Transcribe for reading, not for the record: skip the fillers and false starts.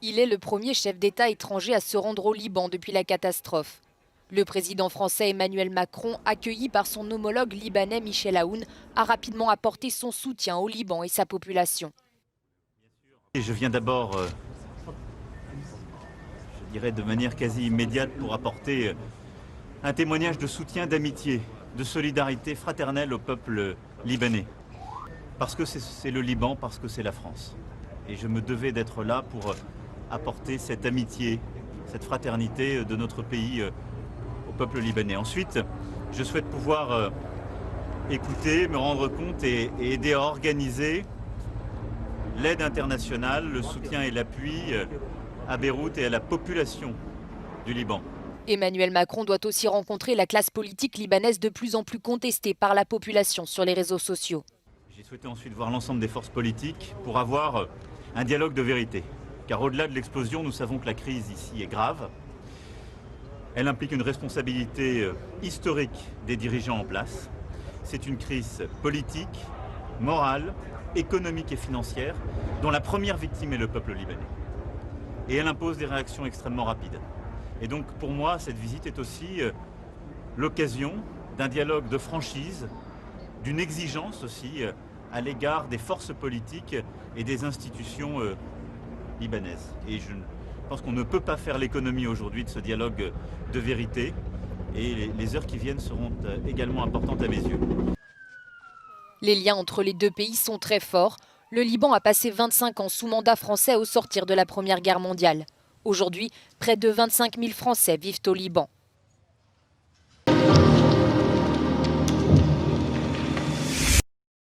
Il est le premier chef d'État étranger à se rendre au Liban depuis la catastrophe. Le président français Emmanuel Macron, accueilli par son homologue libanais Michel Aoun, a rapidement apporté son soutien au Liban et sa population. Je viens d'abord, je dirais de manière quasi immédiate, pour apporter un témoignage de soutien, d'amitié, de solidarité fraternelle au peuple libanais. Parce que c'est le Liban, parce que c'est la France. Et je me devais d'être là pour apporter cette amitié, cette fraternité de notre pays au peuple libanais. Ensuite, je souhaite pouvoir écouter, me rendre compte et aider à organiser l'aide internationale, le soutien et l'appui à Beyrouth et à la population du Liban. Emmanuel Macron doit aussi rencontrer la classe politique libanaise de plus en plus contestée par la population sur les réseaux sociaux. J'ai souhaité ensuite voir l'ensemble des forces politiques pour avoir un dialogue de vérité. Car au-delà de l'explosion, nous savons que la crise ici est grave. Elle implique une responsabilité historique des dirigeants en place. C'est une crise politique, morale, économique et financière, dont la première victime est le peuple libanais. Et elle impose des réactions extrêmement rapides. Et donc pour moi, cette visite est aussi l'occasion d'un dialogue de franchise, d'une exigence aussi à l'égard des forces politiques et des institutions libanaises. Et je pense qu'on ne peut pas faire l'économie aujourd'hui de ce dialogue de vérité. Et les heures qui viennent seront également importantes à mes yeux. Les liens entre les deux pays sont très forts. Le Liban a passé 25 ans sous mandat français au sortir de la Première Guerre mondiale. Aujourd'hui, près de 25 000 Français vivent au Liban.